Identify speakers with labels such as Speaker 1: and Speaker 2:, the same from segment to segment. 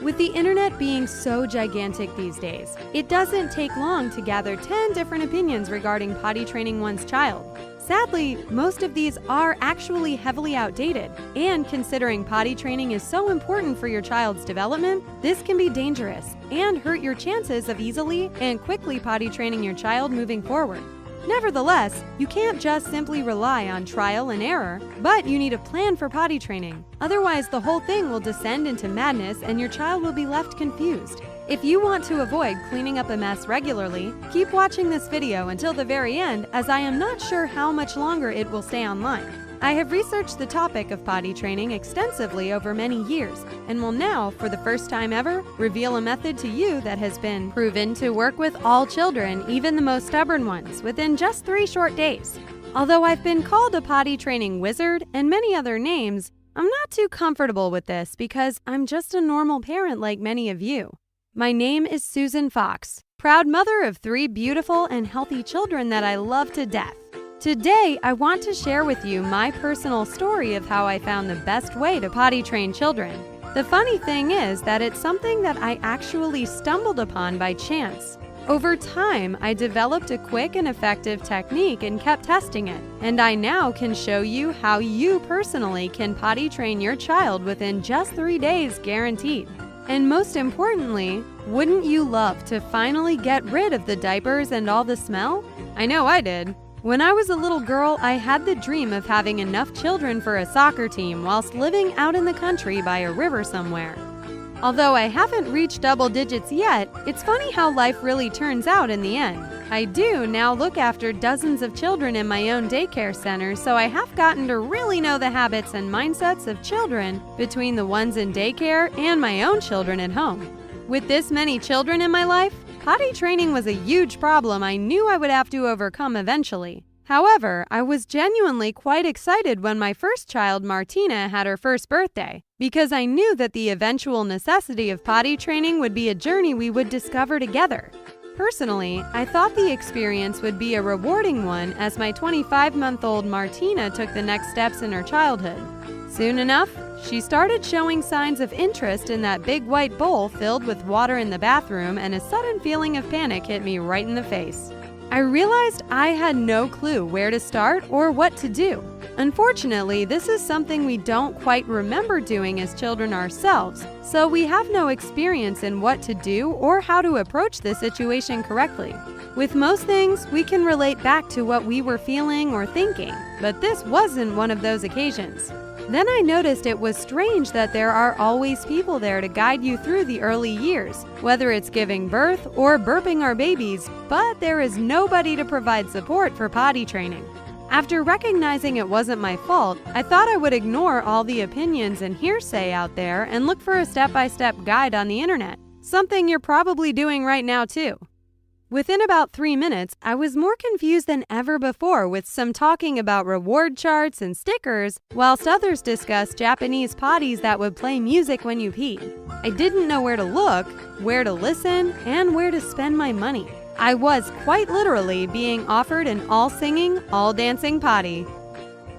Speaker 1: With the internet being so gigantic these days, it doesn't take long to gather 10 different opinions regarding potty training one's child. Sadly, most of these are actually heavily outdated, and considering potty training is so important for your child's development, this can be dangerous and hurt your chances of easily and quickly potty training your child moving forward. Nevertheless, you can't just simply rely on trial and error, but you need a plan for potty training. Otherwise, the whole thing will descend into madness and your child will be left confused. If you want to avoid cleaning up a mess regularly, keep watching this video until the very end, as I am not sure how much longer it will stay online. I have researched the topic of potty training extensively over many years, and will now, for the first time ever, reveal a method to you that has been proven to work with all children, even the most stubborn ones, within just 3 short days. Although I've been called a potty training wizard and many other names, I'm not too comfortable with this because I'm just a normal parent like many of you. My name is Susan Fox, proud mother of 3 beautiful and healthy children that I love to death. Today, I want to share with you my personal story of how I found the best way to potty train children. The funny thing is that it's something that I actually stumbled upon by chance. Over time, I developed a quick and effective technique and kept testing it, and I now can show you how you personally can potty train your child within just 3 days guaranteed. And most importantly, wouldn't you love to finally get rid of the diapers and all the smell? I know I did. When I was a little girl, I had the dream of having enough children for a soccer team whilst living out in the country by a river somewhere. Although I haven't reached double digits yet, it's funny how life really turns out in the end. I do now look after dozens of children in my own daycare center, so I have gotten to really know the habits and mindsets of children between the ones in daycare and my own children at home. With this many children in my life, potty training was a huge problem I knew I would have to overcome eventually. However, I was genuinely quite excited when my first child, Martina, had her first birthday, because I knew that the eventual necessity of potty training would be a journey we would discover together. Personally, I thought the experience would be a rewarding one as my 25-month-old Martina took the next steps in her childhood. Soon enough, she started showing signs of interest in that big white bowl filled with water in the bathroom, and a sudden feeling of panic hit me right in the face. I realized I had no clue where to start or what to do. Unfortunately, this is something we don't quite remember doing as children ourselves, so we have no experience in what to do or how to approach the situation correctly. With most things, we can relate back to what we were feeling or thinking, but this wasn't one of those occasions. Then I noticed it was strange that there are always people there to guide you through the early years, whether it's giving birth or burping our babies, but there is nobody to provide support for potty training. After recognizing it wasn't my fault, I thought I would ignore all the opinions and hearsay out there and look for a step-by-step guide on the internet, something you're probably doing right now too. Within about 3 minutes, I was more confused than ever before, with some talking about reward charts and stickers, whilst others discussed Japanese potties that would play music when you peed. I didn't know where to look, where to listen, and where to spend my money. I was quite literally being offered an all-singing, all-dancing potty.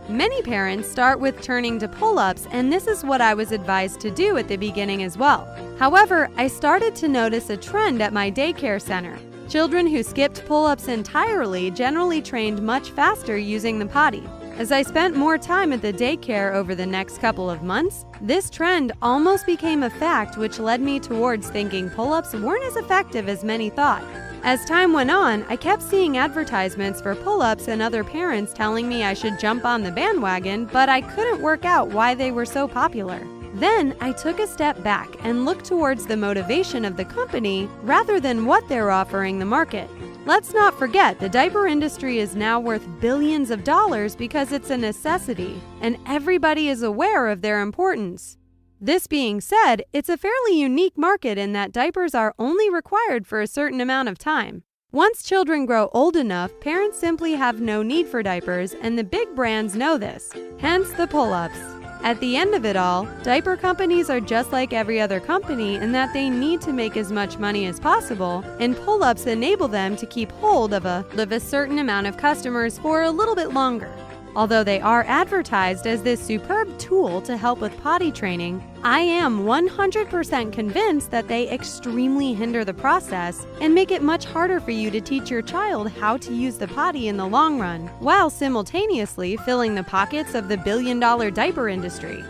Speaker 1: Many parents start with turning to pull-ups, and this is what I was advised to do at the beginning as well. However, I started to notice a trend at my daycare center. Children who skipped pull-ups entirely generally trained much faster using the potty. As I spent more time at the daycare over the next couple of months, this trend almost became a fact, which led me towards thinking pull-ups weren't as effective as many thought. As time went on, I kept seeing advertisements for pull-ups and other parents telling me I should jump on the bandwagon, but I couldn't work out why they were so popular. Then I took a step back and looked towards the motivation of the company rather than what they're offering the market. Let's not forget, the diaper industry is now worth billions of dollars because it's a necessity, and everybody is aware of their importance. This being said, it's a fairly unique market in that diapers are only required for a certain amount of time. Once children grow old enough, parents simply have no need for diapers, and the big brands know this, hence the pull-ups. At the end of it all, diaper companies are just like every other company in that they need to make as much money as possible, and pull-ups enable them to keep hold of a certain amount of customers for a little bit longer. Although they are advertised as this superb tool to help with potty training, I am 100% convinced that they extremely hinder the process and make it much harder for you to teach your child how to use the potty in the long run, while simultaneously filling the pockets of the billion-dollar diaper industry.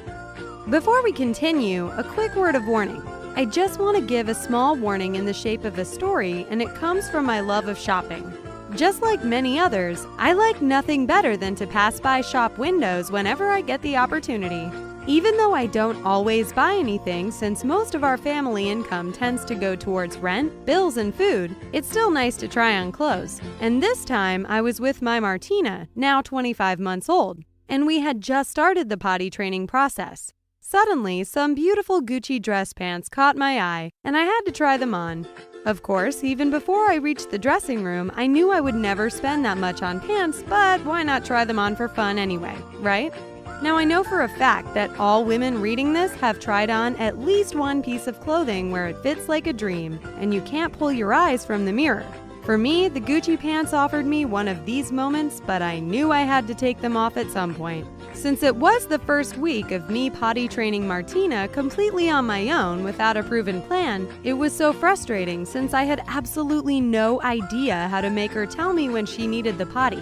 Speaker 1: Before we continue, a quick word of warning. I just want to give a small warning in the shape of a story, and it comes from my love of shopping. Just like many others, I like nothing better than to pass by shop windows whenever I get the opportunity. Even though I don't always buy anything, since most of our family income tends to go towards rent, bills, and food, it's still nice to try on clothes. And this time, I was with my Martina, now 25 months old, and we had just started the potty training process. Suddenly, some beautiful Gucci dress pants caught my eye, and I had to try them on. Of course, even before I reached the dressing room, I knew I would never spend that much on pants, but why not try them on for fun anyway, right? Now, I know for a fact that all women reading this have tried on at least one piece of clothing where it fits like a dream, and you can't pull your eyes from the mirror. For me, the Gucci pants offered me one of these moments, but I knew I had to take them off at some point. Since it was the first week of me potty training Martina completely on my own without a proven plan, it was so frustrating since I had absolutely no idea how to make her tell me when she needed the potty.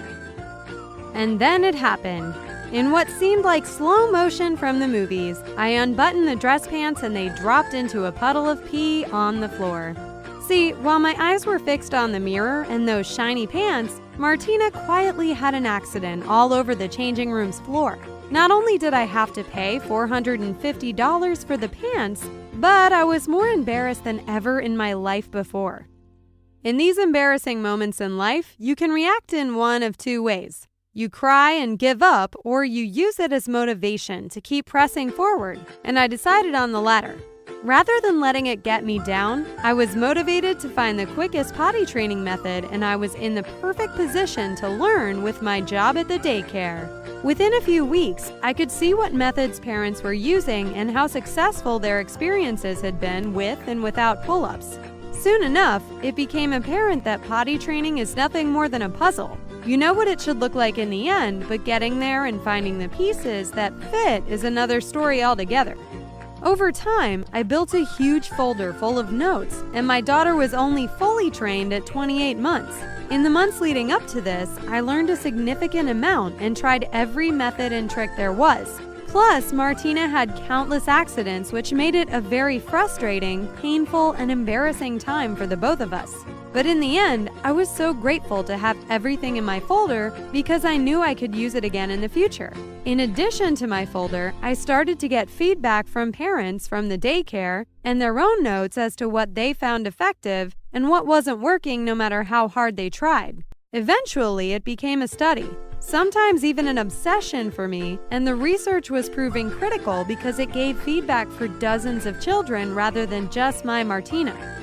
Speaker 1: And then it happened. In what seemed like slow motion from the movies, I unbuttoned the dress pants and they dropped into a puddle of pee on the floor. See, while my eyes were fixed on the mirror and those shiny pants, Martina quietly had an accident all over the changing room's floor. Not only did I have to pay $450 for the pants, but I was more embarrassed than ever in my life before. In these embarrassing moments in life, you can react in one of two ways. You cry and give up, or you use it as motivation to keep pressing forward, and I decided on the latter. Rather than letting it get me down, I was motivated to find the quickest potty training method, and I was in the perfect position to learn with my job at the daycare. Within a few weeks, I could see what methods parents were using and how successful their experiences had been with and without pull-ups. Soon enough, it became apparent that potty training is nothing more than a puzzle. You know what it should look like in the end, but getting there and finding the pieces that fit is another story altogether. Over time, I built a huge folder full of notes, and my daughter was only fully trained at 28 months. In the months leading up to this, I learned a significant amount and tried every method and trick there was. Plus, Martina had countless accidents, which made it a very frustrating, painful, and embarrassing time for the both of us. But in the end, I was so grateful to have everything in my folder because I knew I could use it again in the future. In addition to my folder, I started to get feedback from parents from the daycare and their own notes as to what they found effective and what wasn't working no matter how hard they tried. Eventually, it became a study, sometimes even an obsession for me, and the research was proving critical because it gave feedback for dozens of children rather than just my Martina.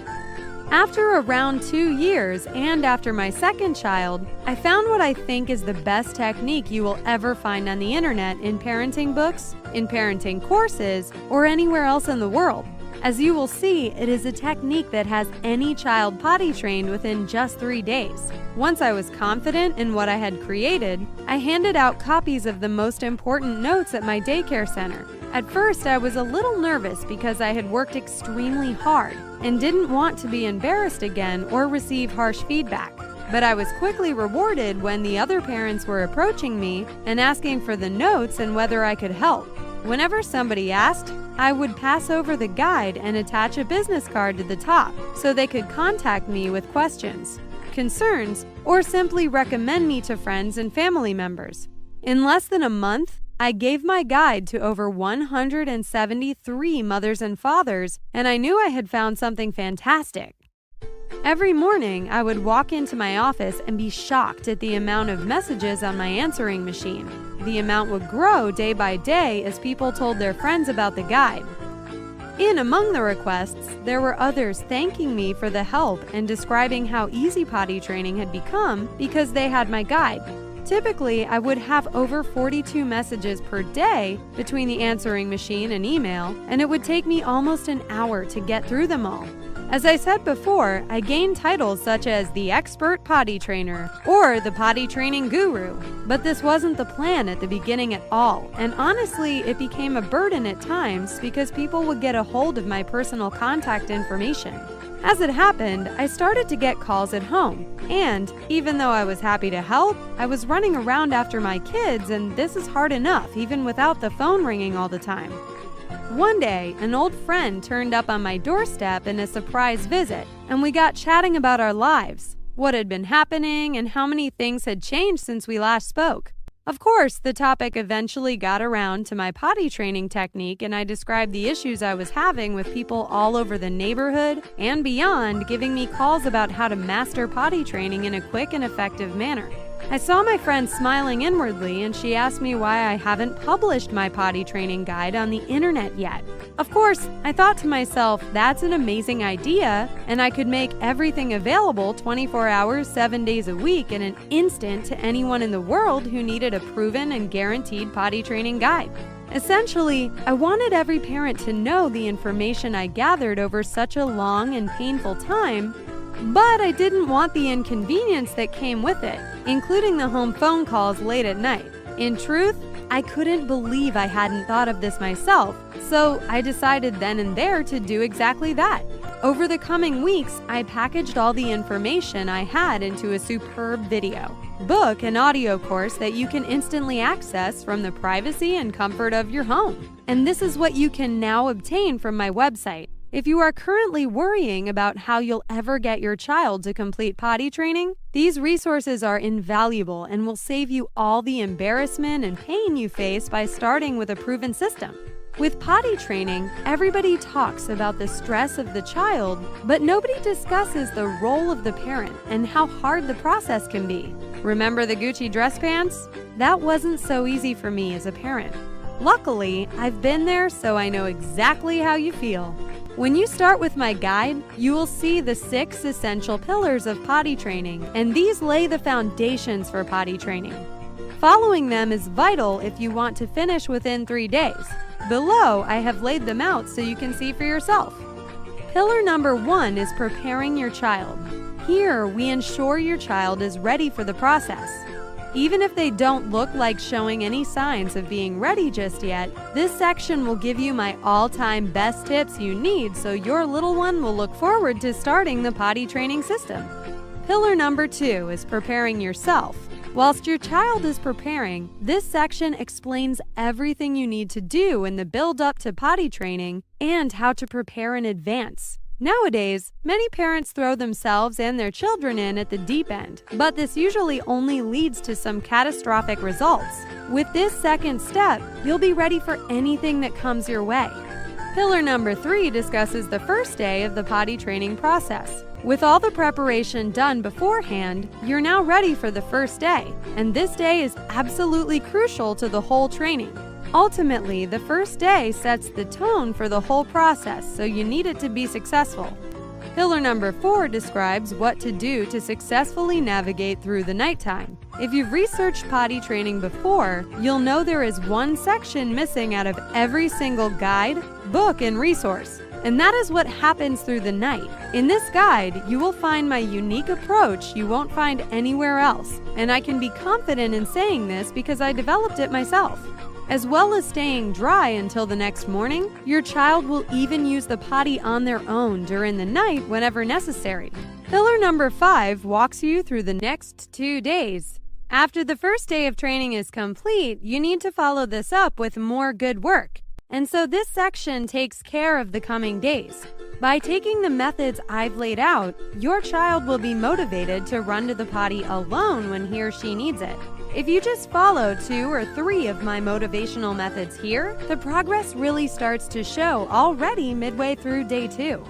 Speaker 1: After around 2 years and after my second child, I found what I think is the best technique you will ever find on the internet in parenting books, in parenting courses, or anywhere else in the world. As you will see, it is a technique that has any child potty trained within just 3 days. Once I was confident in what I had created, I handed out copies of the most important notes at my daycare center. At first, I was a little nervous because I had worked extremely hard and didn't want to be embarrassed again or receive harsh feedback. But I was quickly rewarded when the other parents were approaching me and asking for the notes and whether I could help. Whenever somebody asked, I would pass over the guide and attach a business card to the top so they could contact me with questions, concerns, or simply recommend me to friends and family members. In less than a month, I gave my guide to over 173 mothers and fathers, and I knew I had found something fantastic. Every morning, I would walk into my office and be shocked at the amount of messages on my answering machine. The amount would grow day by day as people told their friends about the guide. In among the requests, there were others thanking me for the help and describing how easy potty training had become because they had my guide. Typically, I would have over 42 messages per day between the answering machine and email, and it would take me almost an hour to get through them all. As I said before, I gained titles such as the expert potty trainer or the potty training guru, but this wasn't the plan at the beginning at all, and honestly, it became a burden at times because people would get a hold of my personal contact information. As it happened, I started to get calls at home, and even though I was happy to help, I was running around after my kids, and this is hard enough even without the phone ringing all the time. One day, an old friend turned up on my doorstep in a surprise visit, and we got chatting about our lives, what had been happening, and how many things had changed since we last spoke. Of course, the topic eventually got around to my potty training technique, and I described the issues I was having with people all over the neighborhood and beyond, giving me calls about how to master potty training in a quick and effective manner. I saw my friend smiling inwardly, and she asked me why I haven't published my potty training guide on the internet yet. Of course, I thought to myself, that's an amazing idea, and I could make everything available 24 hours, 7 days a week in an instant to anyone in the world who needed a proven and guaranteed potty training guide. Essentially, I wanted every parent to know the information I gathered over such a long and painful time, but I didn't want the inconvenience that came with it, including the home phone calls late at night. In truth, I couldn't believe I hadn't thought of this myself, so I decided then and there to do exactly that. Over the coming weeks, I packaged all the information I had into a superb video, book, and audio course that you can instantly access from the privacy and comfort of your home. And this is what you can now obtain from my website. If you are currently worrying about how you'll ever get your child to complete potty training, these resources are invaluable and will save you all the embarrassment and pain you face by starting with a proven system. With potty training, everybody talks about the stress of the child, but nobody discusses the role of the parent and how hard the process can be. Remember the Gucci dress pants? That wasn't so easy for me as a parent. Luckily, I've been there, so I know exactly how you feel. When you start with my guide, you will see the 6 essential pillars of potty training, and these lay the foundations for potty training. Following them is vital if you want to finish within 3 days. Below, I have laid them out so you can see for yourself. Pillar number 1 is preparing your child. Here, we ensure your child is ready for the process. Even if they don't look like showing any signs of being ready just yet, this section will give you my all-time best tips you need so your little one will look forward to starting the potty training system. Pillar number 2 is preparing yourself. Whilst your child is preparing, this section explains everything you need to do in the build-up to potty training and how to prepare in advance. Nowadays, many parents throw themselves and their children in at the deep end, but this usually only leads to some catastrophic results. With this second step, you'll be ready for anything that comes your way. Pillar number 3 discusses the first day of the potty training process. With all the preparation done beforehand, you're now ready for the first day, and this day is absolutely crucial to the whole training. Ultimately, the first day sets the tone for the whole process, so you need it to be successful. Pillar number 4 describes what to do to successfully navigate through the nighttime. If you've researched potty training before, you'll know there is one section missing out of every single guide, book, and resource, and that is what happens through the night. In this guide, you will find my unique approach you won't find anywhere else, and I can be confident in saying this because I developed it myself. As well as staying dry until the next morning, your child will even use the potty on their own during the night whenever necessary. Pillar number 5 walks you through the next 2 days. After the first day of training is complete, you need to follow this up with more good work. And so this section takes care of the coming days. By taking the methods I've laid out, your child will be motivated to run to the potty alone when he or she needs it. If you just follow 2 or 3 of my motivational methods here, the progress really starts to show already midway through day 2.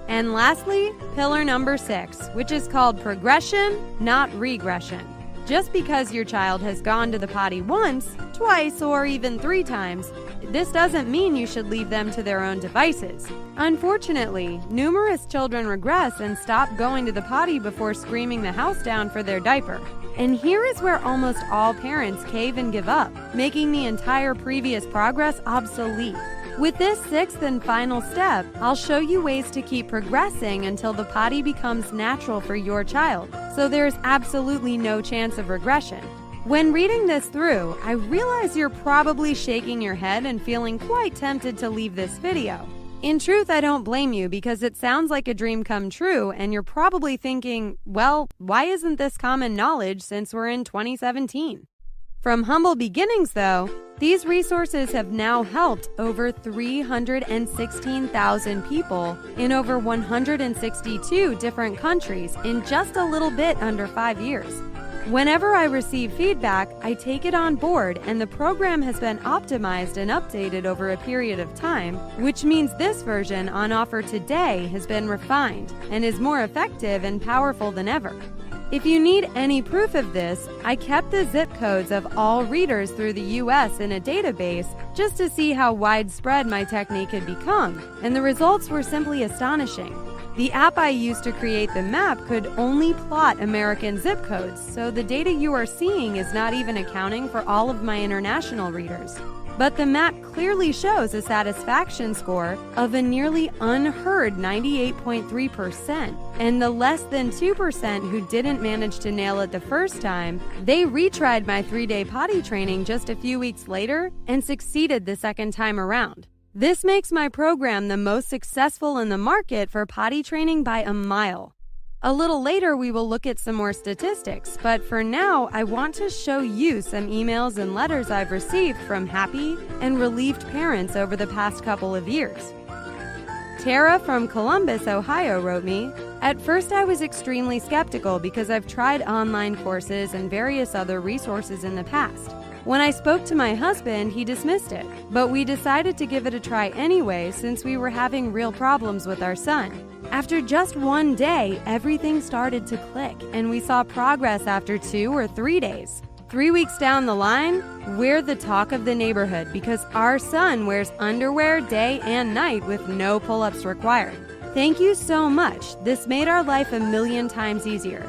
Speaker 1: And lastly, pillar number 6, which is called progression, not regression. Just because your child has gone to the potty once, twice, or even 3 times, this doesn't mean you should leave them to their own devices. Unfortunately, numerous children regress and stop going to the potty before screaming the house down for their diaper. And here is where almost all parents cave and give up, making the entire previous progress obsolete. With this 6th and final step, I'll show you ways to keep progressing until the potty becomes natural for your child, so there's absolutely no chance of regression. When reading this through, I realize you're probably shaking your head and feeling quite tempted to leave this video. In truth, I don't blame you because it sounds like a dream come true, and you're probably thinking, well, why isn't this common knowledge since we're in 2017? From humble beginnings, though, these resources have now helped over 316,000 people in over 162 different countries in just a little bit under 5 years. Whenever I receive feedback, I take it on board, and the program has been optimized and updated over a period of time, which means this version on offer today has been refined and is more effective and powerful than ever. If you need any proof of this, I kept the zip codes of all readers through the US in a database just to see how widespread my technique had become, and the results were simply astonishing. The app I used to create the map could only plot American zip codes, so the data you are seeing is not even accounting for all of my international readers. But the map clearly shows a satisfaction score of a nearly unheard 98.3%, and the less than 2% who didn't manage to nail it the first time, they retried my 3-day potty training just a few weeks later and succeeded the second time around. This makes my program the most successful in the market for potty training by a mile. A little later, we will look at some more statistics, but for now, I want to show you some emails and letters I've received from happy and relieved parents over the past couple of years. Tara from Columbus, Ohio wrote me, "At first I was extremely skeptical because I've tried online courses and various other resources in the past. When I spoke to my husband, he dismissed it, but we decided to give it a try anyway since we were having real problems with our son. After just one day, everything started to click, and we saw progress after 2 or 3 days. 3 weeks down the line, we're the talk of the neighborhood because our son wears underwear day and night with no pull-ups required. Thank you so much. This made our life a million times easier."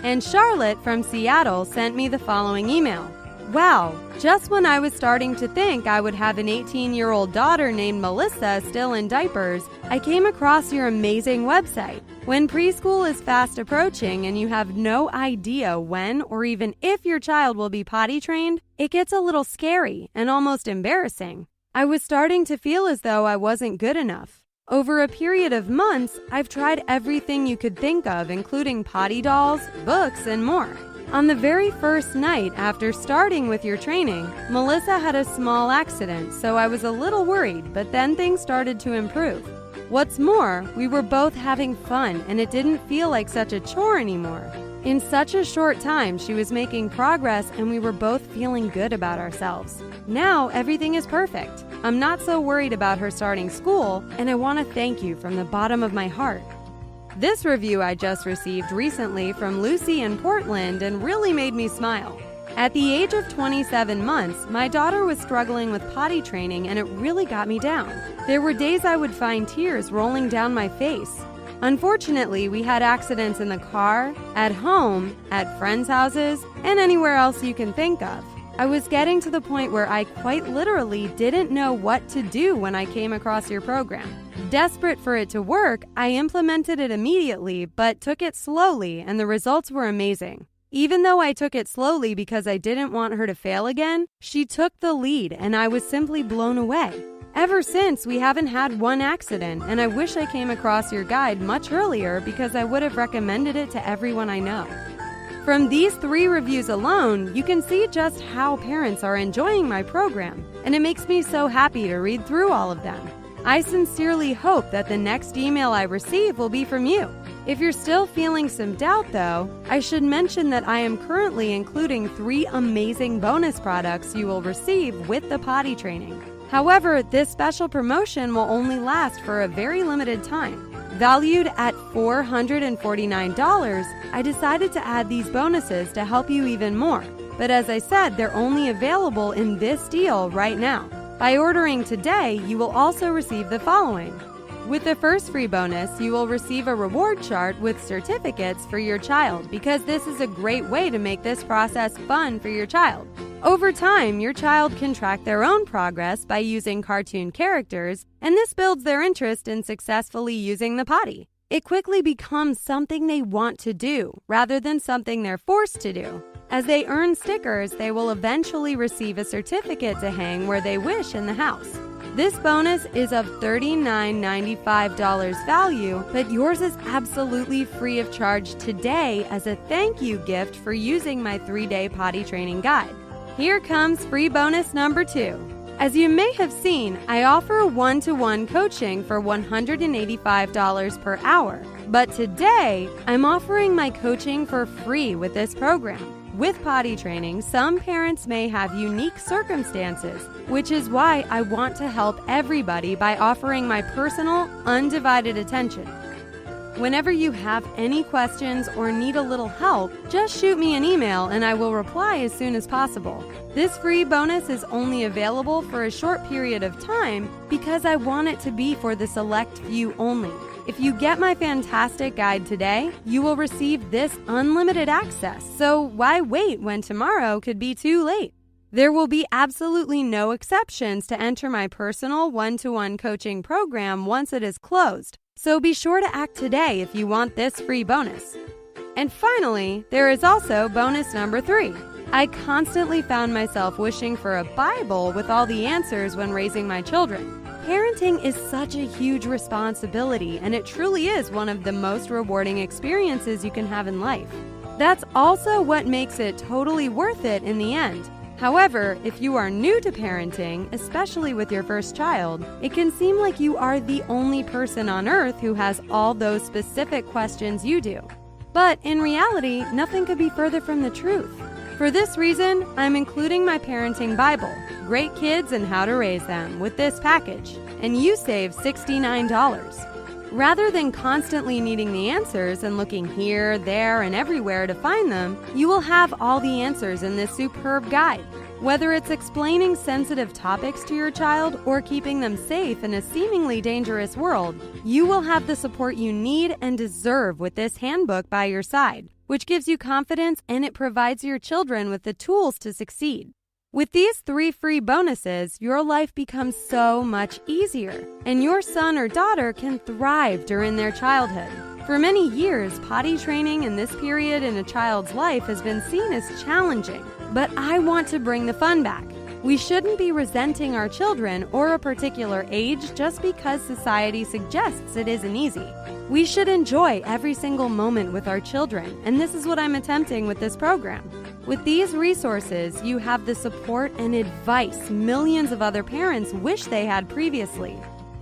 Speaker 1: And Charlotte from Seattle sent me the following email. "Wow, just when I was starting to think I would have an 18-year-old daughter named Melissa still in diapers, I came across your amazing website. When preschool is fast approaching and you have no idea when or even if your child will be potty trained, it gets a little scary and almost embarrassing. I was starting to feel as though I wasn't good enough. Over a period of months, I've tried everything you could think of, including potty dolls, books, and more. On the very first night after starting with your training, Melissa had a small accident, so I was a little worried, but then things started to improve. What's more, we were both having fun, and it didn't feel like such a chore anymore. In such a short time, she was making progress, and we were both feeling good about ourselves. Now, everything is perfect. I'm not so worried about her starting school, and I want to thank you from the bottom of my heart." This review I just received recently from Lucy in Portland and really made me smile. "At the age of 27 months, my daughter was struggling with potty training and it really got me down. There were days I would find tears rolling down my face. Unfortunately, we had accidents in the car, at home, at friends' houses, and anywhere else you can think of. I was getting to the point where I quite literally didn't know what to do when I came across your program. Desperate for it to work, I implemented it immediately, but took it slowly, and the results were amazing. Even though I took it slowly because I didn't want her to fail again, she took the lead, and I was simply blown away. Ever since, we haven't had one accident, and I wish I came across your guide much earlier because I would have recommended it to everyone I know." From these 3 reviews alone, you can see just how parents are enjoying my program, and it makes me so happy to read through all of them. I sincerely hope that the next email I receive will be from you. If you're still feeling some doubt, though, I should mention that I am currently including 3 amazing bonus products you will receive with the potty training. However, this special promotion will only last for a very limited time. Valued at $449, I decided to add these bonuses to help you even more. But as I said, they're only available in this deal right now. By ordering today, you will also receive the following. With the first free bonus, you will receive a reward chart with certificates for your child because this is a great way to make this process fun for your child. Over time, your child can track their own progress by using cartoon characters, and this builds their interest in successfully using the potty. It quickly becomes something they want to do, rather than something they're forced to do. As they earn stickers, they will eventually receive a certificate to hang where they wish in the house. This bonus is of $39.95 value, but yours is absolutely free of charge today as a thank you gift for using my 3-day potty training guide. Here comes free bonus number 2. As you may have seen, I offer one-to-one coaching for $185 per hour. But today, I'm offering my coaching for free with this program. With potty training, some parents may have unique circumstances, which is why I want to help everybody by offering my personal, undivided attention. Whenever you have any questions or need a little help, just shoot me an email and I will reply as soon as possible. This free bonus is only available for a short period of time because I want it to be for the select few only. If you get my fantastic guide today, you will receive this unlimited access, so why wait when tomorrow could be too late? There will be absolutely no exceptions to enter my personal one-to-one coaching program once it is closed, so be sure to act today if you want this free bonus. And finally, there is also bonus number 3. I constantly found myself wishing for a Bible with all the answers when raising my children. Parenting is such a huge responsibility, and it truly is one of the most rewarding experiences you can have in life. That's also what makes it totally worth it in the end. However, if you are new to parenting, especially with your first child, it can seem like you are the only person on earth who has all those specific questions you do. But in reality, nothing could be further from the truth. For this reason, I'm including my parenting Bible, Great Kids and How to Raise Them, with this package, and you save $69. Rather than constantly needing the answers and looking here, there, and everywhere to find them, you will have all the answers in this superb guide. Whether it's explaining sensitive topics to your child or keeping them safe in a seemingly dangerous world, you will have the support you need and deserve with this handbook by your side, which gives you confidence and it provides your children with the tools to succeed. With these 3 free bonuses, your life becomes so much easier, and your son or daughter can thrive during their childhood. For many years, potty training in this period in a child's life has been seen as challenging, but I want to bring the fun back. We shouldn't be resenting our children or a particular age just because society suggests it isn't easy. We should enjoy every single moment with our children, and this is what I'm attempting with this program. With these resources, you have the support and advice millions of other parents wish they had previously.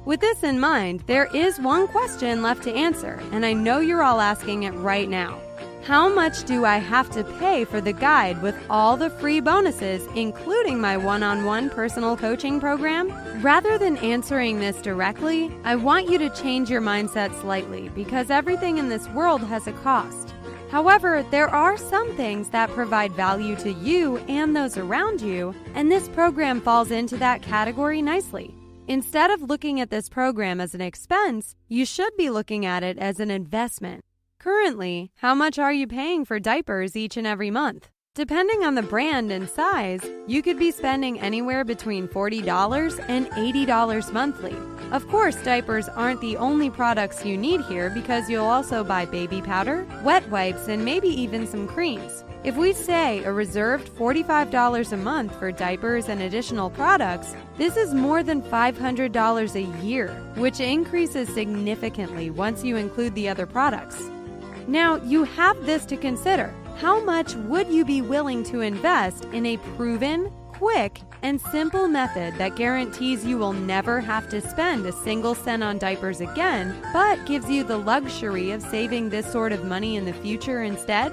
Speaker 1: With this in mind, there is one question left to answer, and I know you're all asking it right now. How much do I have to pay for the guide with all the free bonuses, including my one-on-one personal coaching program? Rather than answering this directly, I want you to change your mindset slightly because everything in this world has a cost. However, there are some things that provide value to you and those around you, and this program falls into that category nicely. Instead of looking at this program as an expense, you should be looking at it as an investment. Currently, how much are you paying for diapers each and every month? Depending on the brand and size, you could be spending anywhere between $40 and $80 monthly. Of course, diapers aren't the only products you need here because you'll also buy baby powder, wet wipes, and maybe even some creams. If we say a reserved $45 a month for diapers and additional products, this is more than $500 a year, which increases significantly once you include the other products. Now, you have this to consider. How much would you be willing to invest in a proven, quick, and simple method that guarantees you will never have to spend a single cent on diapers again, but gives you the luxury of saving this sort of money in the future instead?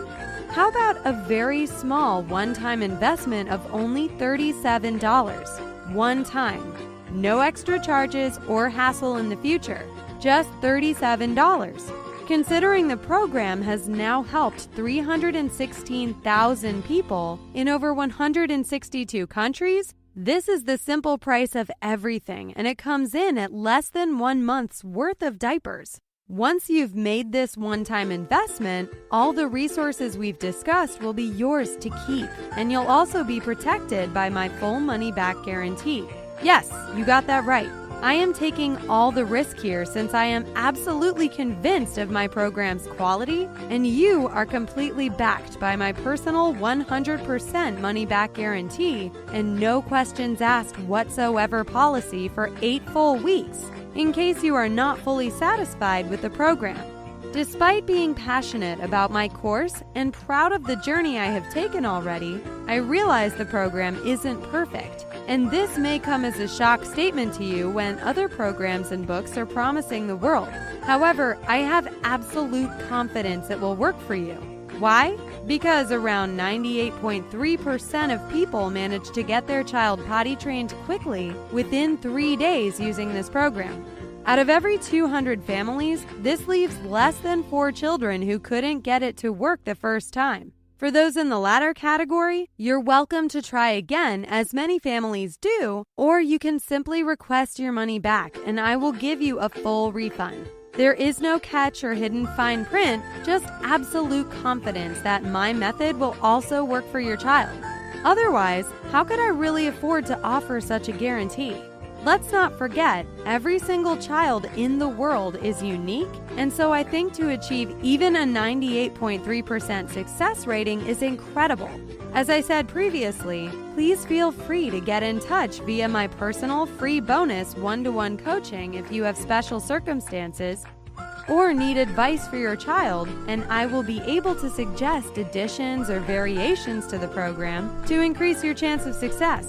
Speaker 1: How about a very small one-time investment of only $37? One time. No extra charges or hassle in the future. Just $37. Considering the program has now helped 316,000 people in over 162 countries, this is the simple price of everything, and it comes in at less than 1 month's worth of diapers. Once you've made this one-time investment, all the resources we've discussed will be yours to keep, and you'll also be protected by my full money-back guarantee. Yes, you got that right. I am taking all the risk here since I am absolutely convinced of my program's quality, and you are completely backed by my personal 100% money-back guarantee and no questions asked whatsoever policy for 8 full weeks, in case you are not fully satisfied with the program. Despite being passionate about my course and proud of the journey I have taken already, I realize the program isn't perfect, and this may come as a shock statement to you when other programs and books are promising the world. However, I have absolute confidence it will work for you. Why? Because around 98.3% of people manage to get their child potty trained quickly within 3 days using this program. Out of every 200 families, this leaves less than 4 children who couldn't get it to work the first time. For those in the latter category, you're welcome to try again, as many families do, or you can simply request your money back and I will give you a full refund. There is no catch or hidden fine print, just absolute confidence that my method will also work for your child. Otherwise, how could I really afford to offer such a guarantee? Let's not forget, every single child in the world is unique, and so I think to achieve even a 98.3% success rating is incredible. As I said previously, please feel free to get in touch via my personal free bonus one-to-one coaching if you have special circumstances or need advice for your child, and I will be able to suggest additions or variations to the program to increase your chance of success.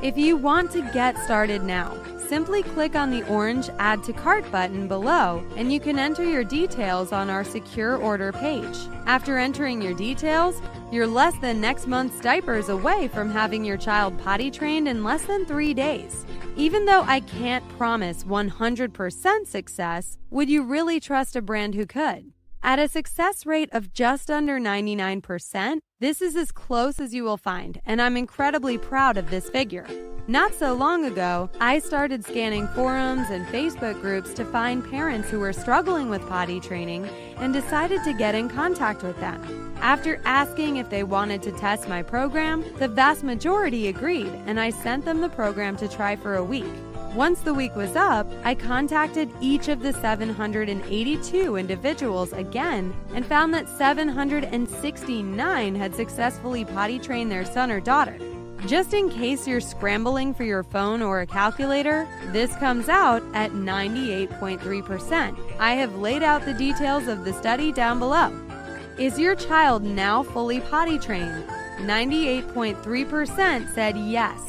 Speaker 1: If you want to get started now, simply click on the orange Add to Cart button below and you can enter your details on our secure order page. After entering your details, you're less than next month's diapers away from having your child potty trained in less than 3 days. Even though I can't promise 100% success, would you really trust a brand who could? At a success rate of just under 99%, this is as close as you will find, and I'm incredibly proud of this figure. Not so long ago, I started scanning forums and Facebook groups to find parents who were struggling with potty training and decided to get in contact with them. After asking if they wanted to test my program, the vast majority agreed, and I sent them the program to try for a week. Once the week was up, I contacted each of the 782 individuals again and found that 769 had successfully potty trained their son or daughter. Just in case you're scrambling for your phone or a calculator, this comes out at 98.3%. I have laid out the details of the study down below. Is your child now fully potty trained? 98.3% said yes.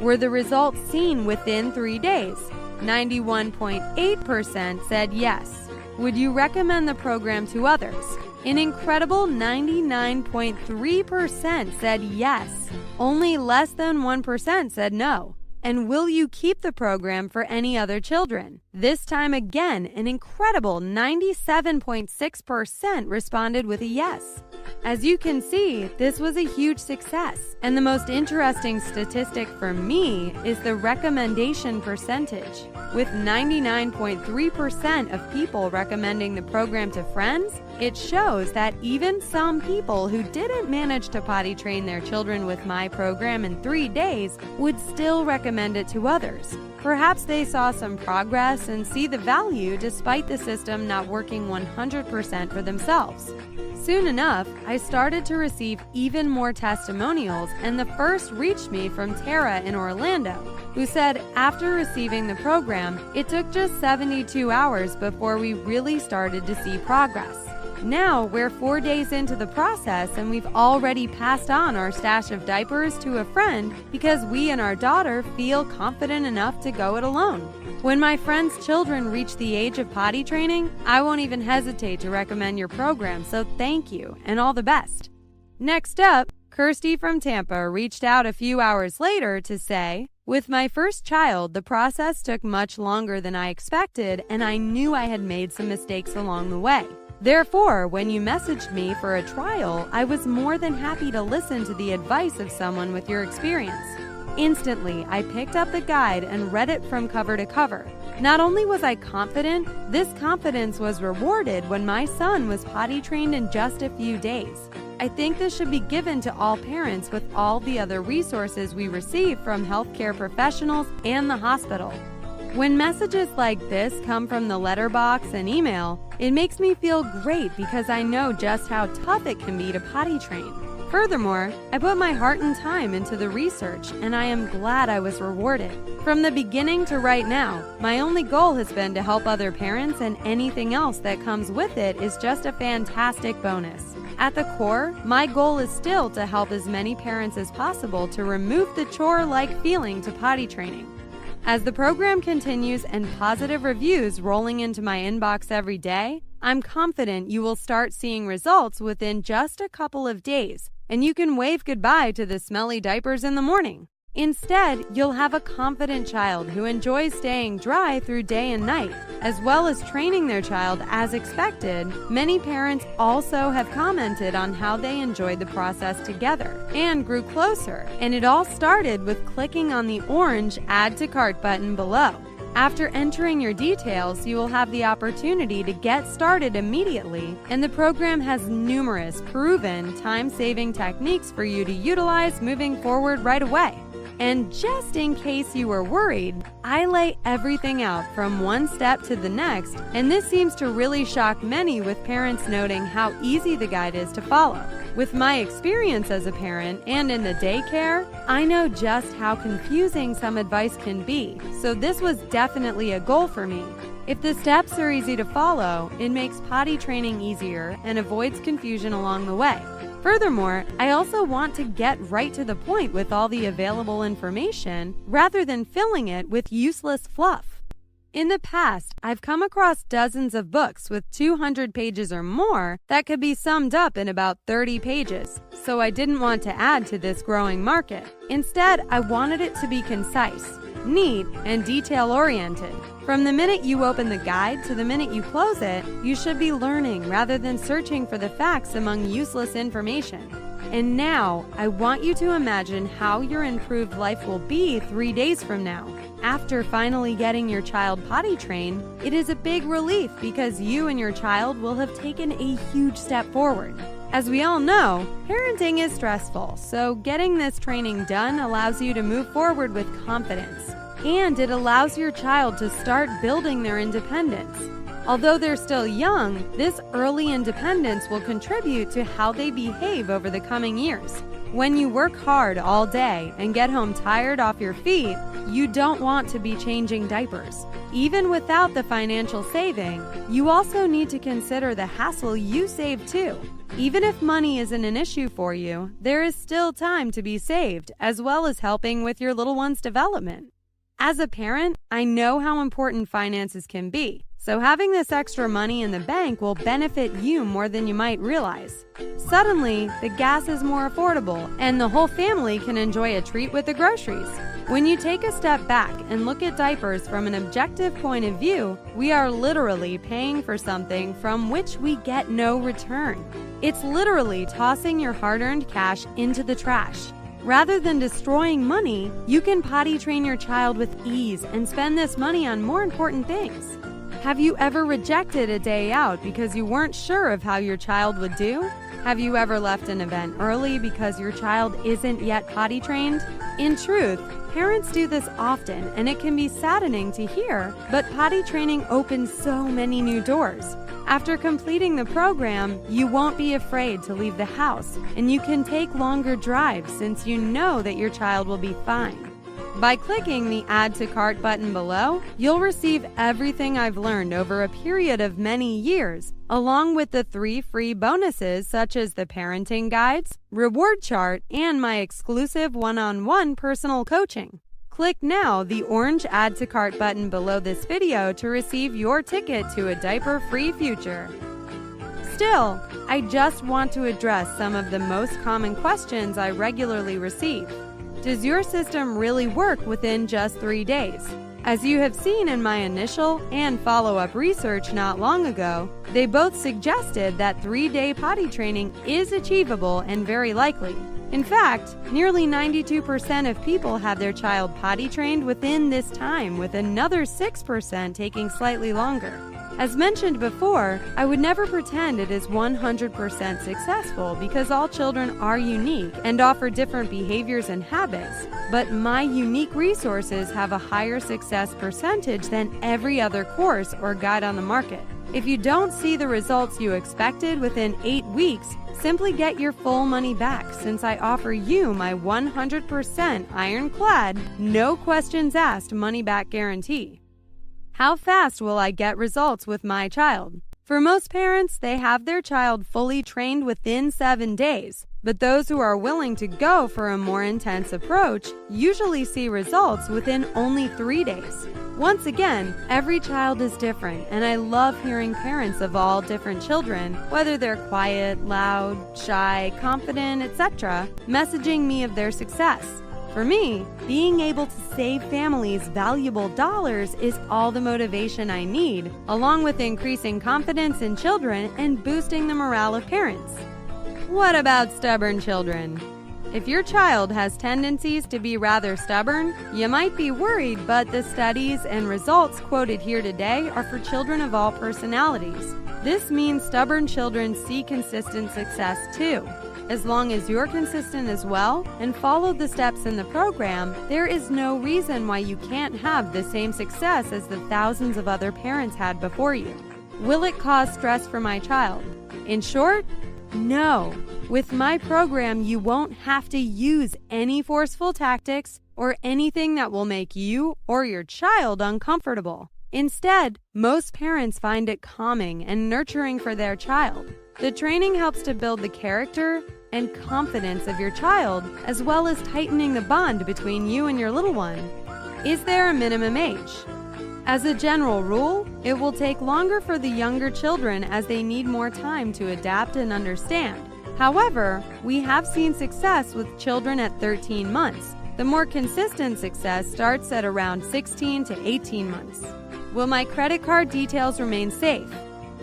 Speaker 1: Were the results seen within 3 days? 91.8% said yes. Would you recommend the program to others? An incredible 99.3% said yes. Only less than 1% said no. And will you keep the program for any other children? This time again, an incredible 97.6% responded with a yes. As you can see, this was a huge success, and the most interesting statistic for me is the recommendation percentage. With 99.3% of people recommending the program to friends, it shows that even some people who didn't manage to potty train their children with my program in 3 days would still recommend it to others. Perhaps they saw some progress and see the value despite the system not working 100% for themselves. Soon enough, I started to receive even more testimonials, and the first reached me from Tara in Orlando, who said after receiving the program, it took just 72 hours before we really started to see progress. Now we're 4 days into the process and we've already passed on our stash of diapers to a friend because we and our daughter feel confident enough to go it alone. When my friend's children reach the age of potty training, I won't even hesitate to recommend your program, so thank you and all the best. Next up, Kirsty from Tampa reached out a few hours later to say, with my first child, the process took much longer than I expected and I knew I had made some mistakes along the way. Therefore, when you messaged me for a trial, I was more than happy to listen to the advice of someone with your experience. Instantly, I picked up the guide and read it from cover to cover. Not only was I confident, this confidence was rewarded when my son was potty trained in just a few days. I think this should be given to all parents with all the other resources we receive from healthcare professionals and the hospital. When messages like this come from the letterbox and email, it makes me feel great because I know just how tough it can be to potty train. Furthermore, I put my heart and time into the research, and I am glad I was rewarded. From the beginning to right now, my only goal has been to help other parents, and anything else that comes with it is just a fantastic bonus. At the core, my goal is still to help as many parents as possible to remove the chore-like feeling to potty training. As the program continues and positive reviews rolling into my inbox every day, I'm confident you will start seeing results within just a couple of days, and you can wave goodbye to the smelly diapers in the morning. Instead, you'll have a confident child who enjoys staying dry through day and night, as well as training their child as expected. Many parents also have commented on how they enjoyed the process together and grew closer, and it all started with clicking on the orange Add to Cart button below. After entering your details, you will have the opportunity to get started immediately, and the program has numerous proven time-saving techniques for you to utilize moving forward right away. And just in case you were worried, I lay everything out from one step to the next, and this seems to really shock many, with parents noting how easy the guide is to follow. With my experience as a parent and in the daycare, I know just how confusing some advice can be, so this was definitely a goal for me. If the steps are easy to follow, it makes potty training easier and avoids confusion along the way. Furthermore, I also want to get right to the point with all the available information rather than filling it with useless fluff. In the past, I've come across dozens of books with 200 pages or more that could be summed up in about 30 pages, so I didn't want to add to this growing market. Instead, I wanted it to be concise, neat, and detail-oriented. From the minute you open the guide to the minute you close it, you should be learning rather than searching for the facts among useless information. And now, I want you to imagine how your improved life will be 3 days from now. After finally getting your child potty trained, it is a big relief because you and your child will have taken a huge step forward. As we all know, parenting is stressful, so getting this training done allows you to move forward with confidence. And it allows your child to start building their independence. Although they're still young, this early independence will contribute to how they behave over the coming years. When you work hard all day and get home tired off your feet, you don't want to be changing diapers. Even without the financial saving, you also need to consider the hassle you save too. Even if money isn't an issue for you, there is still time to be saved, as well as helping with your little one's development. As a parent, I know how important finances can be, so having this extra money in the bank will benefit you more than you might realize. Suddenly, the gas is more affordable, and the whole family can enjoy a treat with the groceries. When you take a step back and look at diapers from an objective point of view, we are literally paying for something from which we get no return. It's literally tossing your hard-earned cash into the trash. Rather than destroying money, you can potty train your child with ease and spend this money on more important things. Have you ever rejected a day out because you weren't sure of how your child would do? Have you ever left an event early because your child isn't yet potty trained? In truth, parents do this often, and it can be saddening to hear, but potty training opens so many new doors. After completing the program, you won't be afraid to leave the house, and you can take longer drives since you know that your child will be fine. By clicking the Add to Cart button below, you'll receive everything I've learned over a period of many years, along with the 3 free bonuses such as the parenting guides, reward chart, and my exclusive one-on-one personal coaching. Click now the orange Add to Cart button below this video to receive your ticket to a diaper-free future. Still, I just want to address some of the most common questions I regularly receive. Does your system really work within just 3 days? As you have seen in my initial and follow-up research not long ago, they both suggested that 3-day potty training is achievable and very likely. In fact, nearly 92% of people have their child potty trained within this time, with another 6% taking slightly longer. As mentioned before, I would never pretend it is 100% successful because all children are unique and offer different behaviors and habits, but my unique resources have a higher success percentage than every other course or guide on the market. If you don't see the results you expected within 8 weeks, simply get your full money back since I offer you my 100% ironclad, no questions asked money back guarantee. How fast will I get results with my child? For most parents, they have their child fully trained within 7 days, but those who are willing to go for a more intense approach usually see results within only 3 days. Once again, every child is different, and I love hearing parents of all different children, whether they're quiet, loud, shy, confident, etc., messaging me of their success. For me, being able to save families valuable dollars is all the motivation I need, along with increasing confidence in children and boosting the morale of parents. What about stubborn children? If your child has tendencies to be rather stubborn, you might be worried, but the studies and results quoted here today are for children of all personalities. This means stubborn children see consistent success too. As long as you're consistent as well and follow the steps in the program, there is no reason why you can't have the same success as the thousands of other parents had before you. Will it cause stress for my child? In short, no. With my program, you won't have to use any forceful tactics or anything that will make you or your child uncomfortable. Instead, most parents find it calming and nurturing for their child. The training helps to build the character and confidence of your child, as well as tightening the bond between you and your little one. Is there a minimum age? As a general rule, it will take longer for the younger children as they need more time to adapt and understand. However, we have seen success with children at 13 months. The more consistent success starts at around 16 to 18 months. Will my credit card details remain safe?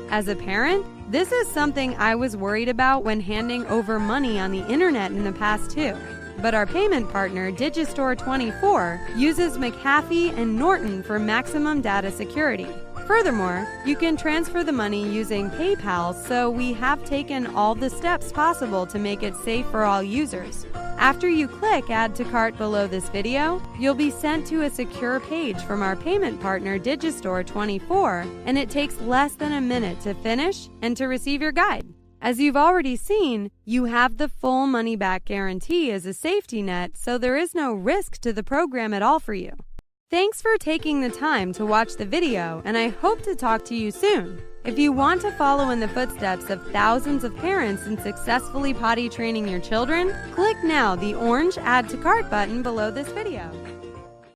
Speaker 1: As a parent, this is something I was worried about when handing over money on the internet in the past too. But our payment partner, Digistore24, uses McAfee and Norton for maximum data security. Furthermore, you can transfer the money using PayPal, so we have taken all the steps possible to make it safe for all users. After you click Add to Cart below this video, you'll be sent to a secure page from our payment partner Digistore24, and it takes less than a minute to finish and to receive your guide. As you've already seen, you have the full money-back guarantee as a safety net, so there is no risk to the program at all for you. Thanks for taking the time to watch the video, and I hope to talk to you soon. If you want to follow in the footsteps of thousands of parents in successfully potty training your children, click now the orange Add to Cart button below this video.